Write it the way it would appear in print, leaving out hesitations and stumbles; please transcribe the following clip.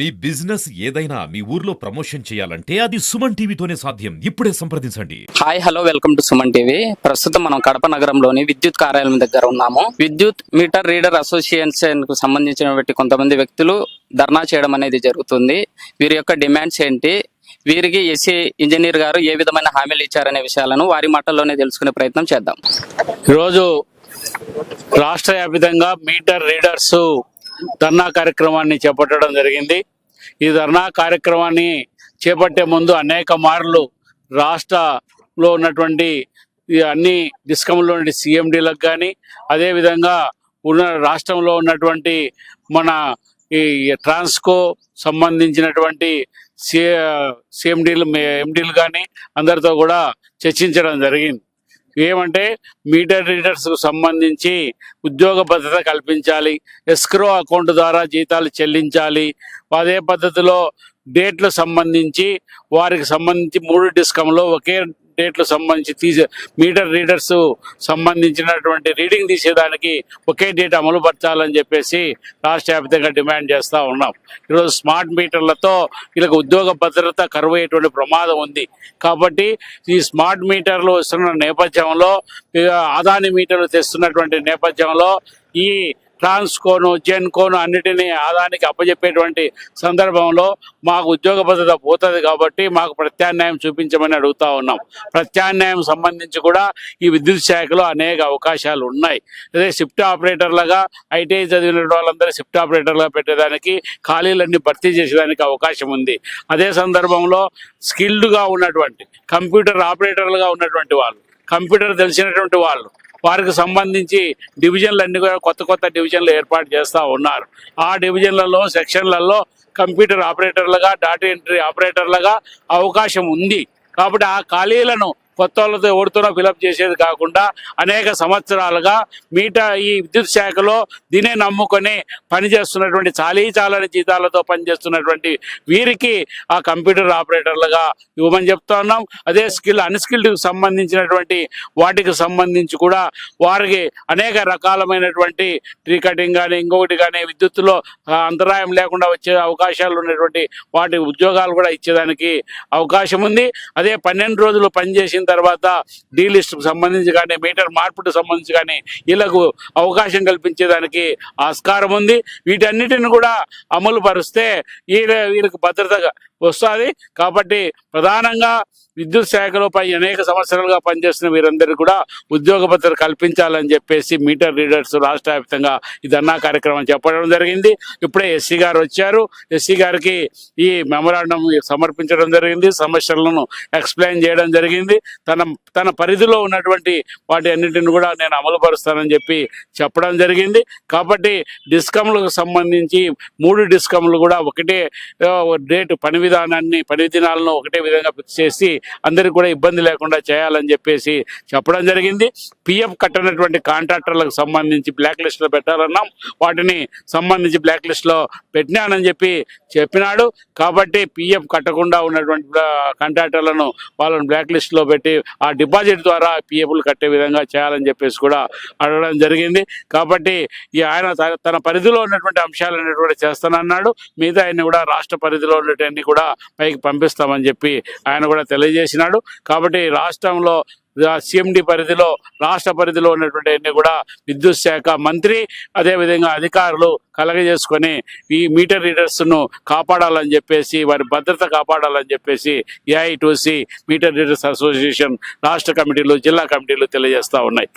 మీ business ఏదైనా మీ ఊర్లో promotion చేయాలంటే అది సుమన్ టీవీతోనే సాధ్యం. ఇప్పుడే సంప్రదించండి. Hi hello welcome to Suman TV. ప్రస్తుతం మనం కడప నగరంలోని విద్యుత్ కార్యాలయం దగ్గర ఉన్నాము. విద్యుత్ మీటర్ రీడర్ అసోసియేషన్ కు సంబంధించిన కొంతమంది వ్యక్తులు ధర్నా చేయడం అనేది జరుగుతుంది. వీరి యొక్క డిమాండ్స్ ఏంటి, వీరికి ఎస్సీ ఇంజనీర్ గారు ఏ విధమైన హామీలు ఇచ్చారనే విషయాలను వారి మాటల్లోనే తెలుసుకునే ప్రయత్నం చేద్దాం. ఈరోజు రాష్ట్ర వ్యాప్తంగా మీటర్ రీడర్స్ ధర్నా కార్యక్రమాన్ని చేపట్టడం జరిగింది. ఈ ధర్నా కార్యక్రమాన్ని చేపట్టే ముందు అనేక మార్లు రాష్ట్రంలో ఉన్నటువంటి అన్ని డిస్కంలో సిఎండీలకు కానీ అదేవిధంగా రాష్ట్రంలో ఉన్నటువంటి మన ఈ ట్రాన్స్కో సంబంధించినటువంటి ఎండీలు కానీ అందరితో కూడా చర్చించడం జరిగింది. ఏమంటే మీటర్ రీడర్స్కు సంబంధించి ఉద్యోగ భద్రత కల్పించాలి, ఎస్క్రో అకౌంట్ ద్వారా జీతాలు చెల్లించాలి, అదే పద్ధతిలో డేట్లు సంబంధించి వారికి సంబంధించి 3 డిస్కంలో ఒకే డేట్లు సంబంధించి మీటర్ రీడర్స్ సంబంధించినటువంటి రీడింగ్ తీసేదానికి ఒకే డేట్ అమలుపరచాలని చెప్పేసి రాష్ట్ర వ్యాప్తంగా డిమాండ్ చేస్తూ ఉన్నాం. ఈరోజు స్మార్ట్ మీటర్లతో వీళ్ళకి ఉద్యోగ భద్రత కరువయ్యేటువంటి ప్రమాదం ఉంది. కాబట్టి ఈ స్మార్ట్ మీటర్లు వస్తున్న నేపథ్యంలో, ఆదాని మీటర్లు తెస్తున్నటువంటి నేపథ్యంలో ఈ ట్రాన్స్కోను జెన్కోను అన్నిటినీ ఆదానికి అప్పచెప్పేటువంటి సందర్భంలో మాకు ఉద్యోగ భద్రత పోతుంది. కాబట్టి మాకు ప్రత్యామ్నాయం చూపించమని అడుగుతా ఉన్నాం. ప్రత్యామ్నాయం సంబంధించి కూడా ఈ విద్యుత్ శాఖలో అనేక అవకాశాలు ఉన్నాయి. అదే షిఫ్ట్ ఆపరేటర్లుగా ఐటీఐ చదివిన వాళ్ళందరూ షిఫ్ట్ ఆపరేటర్లుగా పెట్టేదానికి, ఖాళీలన్నీ భర్తీ చేసేదానికి అవకాశం ఉంది. అదే సందర్భంలో స్కిల్డ్గా ఉన్నటువంటి కంప్యూటర్ ఆపరేటర్లుగా ఉన్నటువంటి వాళ్ళు, కంప్యూటర్ తెలిసినటువంటి వాళ్ళు, వారికి సంబంధించి డివిజన్లు అన్ని కూడా కొత్త డివిజన్లు ఏర్పాటు చేస్తూ ఉన్నారు. ఆ డివిజన్లలో సెక్షన్లలో కంప్యూటర్ ఆపరేటర్లుగా, డాటా ఎంట్రీ ఆపరేటర్లుగా అవకాశం ఉంది. కాబట్టి ఆ ఖాళీలను కొత్త వాళ్ళతో ఎవరితోనో ఫిలప్ చేసేది కాకుండా అనేక సంవత్సరాలుగా ఈ విద్యుత్ శాఖలో దీనే నమ్ముకొని పనిచేస్తున్నటువంటి చాలని జీతాలతో పనిచేస్తున్నటువంటి వీరికి ఆ కంప్యూటర్ ఆపరేటర్లుగా ఇవ్వమని చెప్తా ఉన్నాం. అదే అన్స్కిల్డ్కి సంబంధించినటువంటి వాటికి సంబంధించి కూడా వారికి అనేక రకాలమైనటువంటి ట్రీ కటింగ్ కానీ ఇంకొకటి కానీ విద్యుత్తులో అంతరాయం లేకుండా వచ్చే అవకాశాలు ఉన్నటువంటి వాటి ఉద్యోగాలు కూడా ఇచ్చేదానికి అవకాశం ఉంది. అదే 12 రోజులు పనిచేసిన తర్వాత డీ లిస్టుకు సంబంధించి కానీ మీటర్ మార్పుకు సంబంధించి కానీ వీళ్ళకు అవకాశం కల్పించేదానికి ఆస్కారం ఉంది. వీటన్నిటిని కూడా అమలు పరిస్తే వీళ్ళకి భద్రతగా వస్తుంది. కాబట్టి ప్రధానంగా విద్యుత్ శాఖలో అనేక సంవత్సరాలుగా పనిచేస్తున్న వీరందరికీ కూడా ఉద్యోగ భద్రత కల్పించాలని చెప్పేసి మీటర్ రీడర్స్ రాష్ట్ర వ్యాప్తంగా ఈ ధర్నా కార్యక్రమం చెప్పడం జరిగింది. ఇప్పుడే ఎస్సీ గారు వచ్చారు. ఎస్సీ గారికి ఈ మెమరాండం సమర్పించడం జరిగింది. సమస్యలను ఎక్స్ప్లెయిన్ చేయడం జరిగింది. తన పరిధిలో ఉన్నటువంటి వాటి అన్నింటిని కూడా నేను అమలు పరుస్తానని చెప్పడం జరిగింది. కాబట్టి డిస్కంలకు సంబంధించి 3 డిస్కంలు కూడా ఒకటే డేట్ పని దినాలను ఒకటే విధంగా ఫిక్స్ చేసి అందరికి కూడా ఇబ్బంది లేకుండా చేయాలని చెప్పడం జరిగింది. పిఎఫ్ కట్టనటువంటి కాంట్రాక్టర్లకు సంబంధించి బ్లాక్ లిస్ట్లో పెట్టాలన్నాం. వాటిని సంబంధించి బ్లాక్ లిస్ట్లో పెట్టినానని చెప్పినాడు. కాబట్టి పిఎఫ్ కట్టకుండా ఉన్నటువంటి కాంట్రాక్టర్లను వాళ్ళని బ్లాక్ లిస్ట్లో పెట్టి ఆ డిపాజిట్ ద్వారా పిఎఫ్లు కట్టే విధంగా చేయాలని కూడా అడగడం జరిగింది. కాబట్టి ఆయన తన పరిధిలో ఉన్నటువంటి అంశాలు అనేటువంటి చేస్తానన్నాడు. మిగతా ఆయన కూడా రాష్ట్ర పరిధిలో ఉన్నటువంటి కూడా పైకి పంపిస్తామని ఆయన కూడా తెలియజేసినాడు. కాబట్టి రాష్ట్రంలో సిఎండి పరిధిలో, రాష్ట్ర పరిధిలో ఉన్నటువంటి అన్ని కూడా విద్యుత్ శాఖ మంత్రి అదేవిధంగా అధికారులు కలగజేసుకొని ఈ మీటర్ రీడర్స్ను కాపాడాలని వారి భద్రత కాపాడాలని ఏఐ2సి మీటర్ రీడర్స్ అసోసియేషన్ రాష్ట్ర కమిటీలు, జిల్లా కమిటీలు తెలియజేస్తూ ఉన్నాయి.